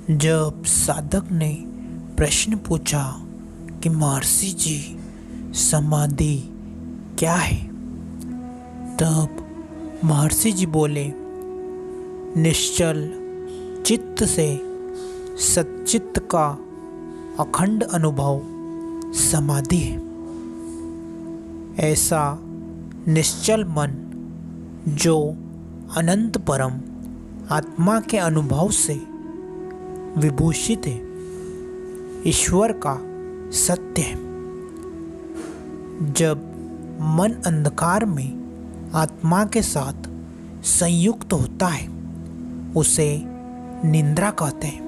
जब साधक ने प्रश्न पूछा कि महर्षि जी, समाधि क्या है, तब महर्षि जी बोले, निश्चल चित्त से सच्चित्त का अखंड अनुभव समाधि है। ऐसा निश्चल मन जो अनंत परम आत्मा के अनुभव से विभूषित है, ईश्वर का सत्य है। जब मन अंधकार में आत्मा के साथ संयुक्त होता है, उसे निद्रा कहते हैं,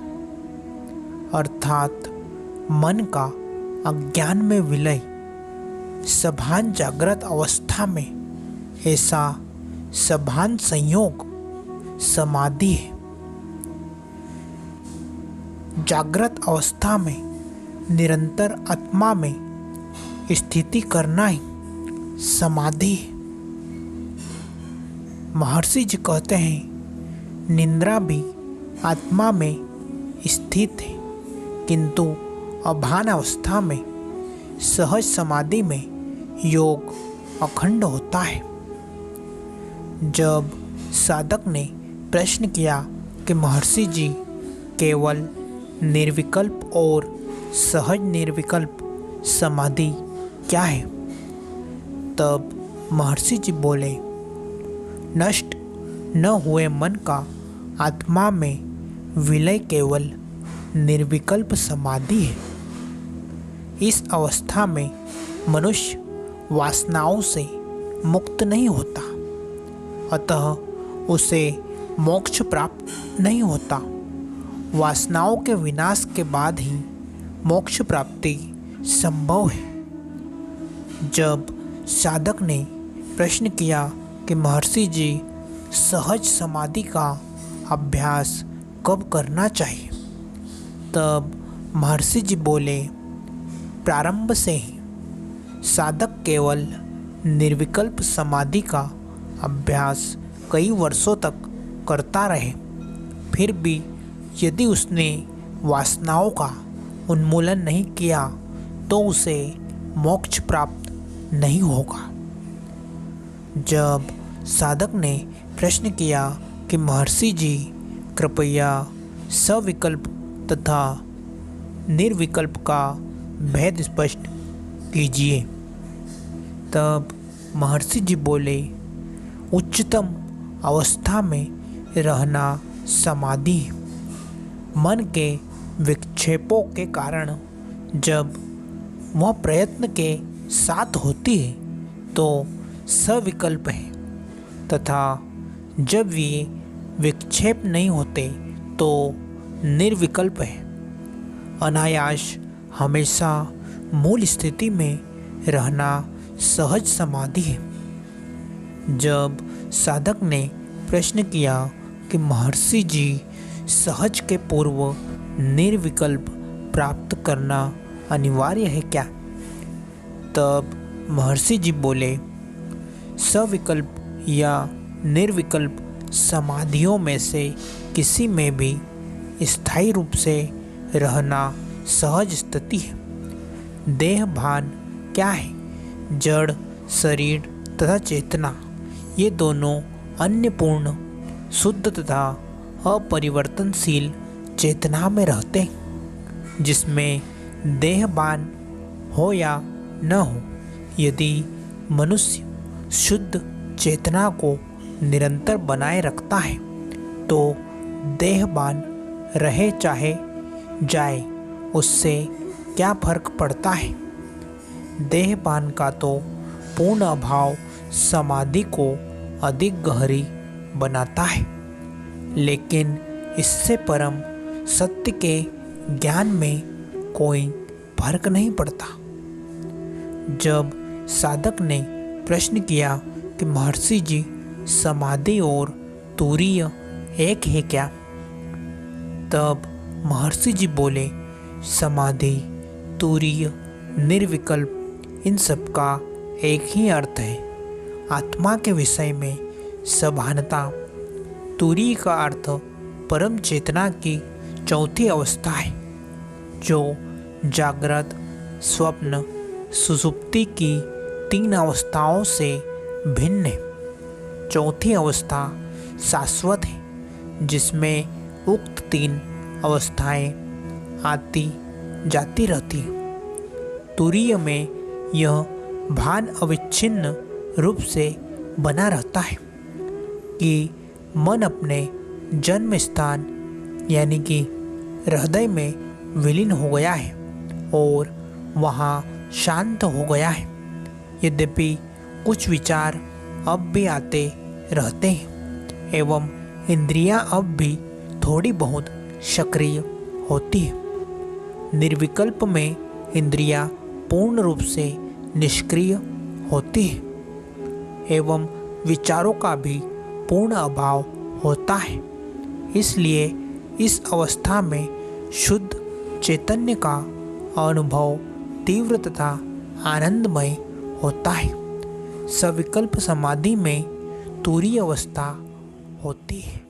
अर्थात मन का अज्ञान में विलय। सभान जागृत अवस्था में ऐसा सभान संयोग समाधि है। जागृत अवस्था में निरंतर आत्मा में स्थिति करना ही समाधि है। महर्षि जी कहते हैं, निद्रा भी आत्मा में स्थित है, किंतु अभान अवस्था में सहज समाधि में योग अखंड होता है। जब साधक ने प्रश्न किया कि महर्षि जी, केवल निर्विकल्प और सहज निर्विकल्प समाधि क्या है, तब महर्षि जी बोले, नष्ट न हुए मन का आत्मा में विलय केवल निर्विकल्प समाधि है। इस अवस्था में मनुष्य वासनाओं से मुक्त नहीं होता, अतः उसे मोक्ष प्राप्त नहीं होता। वासनाओं के विनाश के बाद ही मोक्ष प्राप्ति संभव है। जब साधक ने प्रश्न किया कि महर्षि जी, सहज समाधि का अभ्यास कब करना चाहिए, तब महर्षि जी बोले, प्रारंभ से ही साधक केवल निर्विकल्प समाधि का अभ्यास कई वर्षों तक करता रहे, फिर भी यदि उसने वासनाओं का उन्मूलन नहीं किया तो उसे मोक्ष प्राप्त नहीं होगा। जब साधक ने प्रश्न किया कि महर्षि जी, कृपया सविकल्प तथा निर्विकल्प का भेद स्पष्ट कीजिए, तब महर्षि जी बोले, उच्चतम अवस्था में रहना समाधि है। मन के विक्षेपों के कारण जब वह प्रयत्न के साथ होती है तो सविकल्प है, तथा जब ये विक्षेप नहीं होते तो निर्विकल्प है। अनायास हमेशा मूल स्थिति में रहना सहज समाधि है। जब साधक ने प्रश्न किया कि महर्षि जी, सहज के पूर्व निर्विकल्प प्राप्त करना अनिवार्य है क्या, तब महर्षि जी बोले, सविकल्प या निर्विकल्प समाधियों में से किसी में भी स्थायी रूप से रहना सहज स्थिति है। देह भान क्या है? जड़, शरीर तथा चेतना, ये दोनों अन्यपूर्ण, शुद्ध तथा अपरिवर्तनशील चेतना में रहते हैं, जिसमें देहबान हो या न हो। यदि मनुष्य शुद्ध चेतना को निरंतर बनाए रखता है तो देहबान रहे चाहे जाए, उससे क्या फर्क पड़ता है। देहबान का तो पूर्ण अभाव समाधि को अधिक गहरी बनाता है, लेकिन इससे परम सत्य के ज्ञान में कोई फर्क नहीं पड़ता। जब साधक ने प्रश्न किया कि महर्षि जी, समाधि और तुरीय एक है क्या, तब महर्षि जी बोले, समाधि, तुरीय, निर्विकल्प, इन सब का एक ही अर्थ है। आत्मा के विषय में सभानता। तुरीय का अर्थ परम चेतना की चौथी अवस्था है, जो जागृत, स्वप्न, सुषुप्ति की 3 अवस्थाओं से भिन्न है। चौथी अवस्था शाश्वत है, जिसमें उक्त 3 अवस्थाएं आती जाती रहती हैं। तुरीय में यह भान अविच्छिन्न रूप से बना रहता है कि मन अपने जन्म स्थान यानी कि हृदय में विलीन हो गया है और वहाँ शांत हो गया है। यद्यपि कुछ विचार अब भी आते रहते हैं एवं इंद्रियां अब भी थोड़ी बहुत सक्रिय होती है। निर्विकल्प में इंद्रियां पूर्ण रूप से निष्क्रिय होती है एवं विचारों का भी पूर्ण अभाव होता है। इसलिए इस अवस्था में शुद्ध चैतन्य का अनुभव तीव्र तथा आनंदमय होता है। सविकल्प समाधि में तुरीय अवस्था होती है।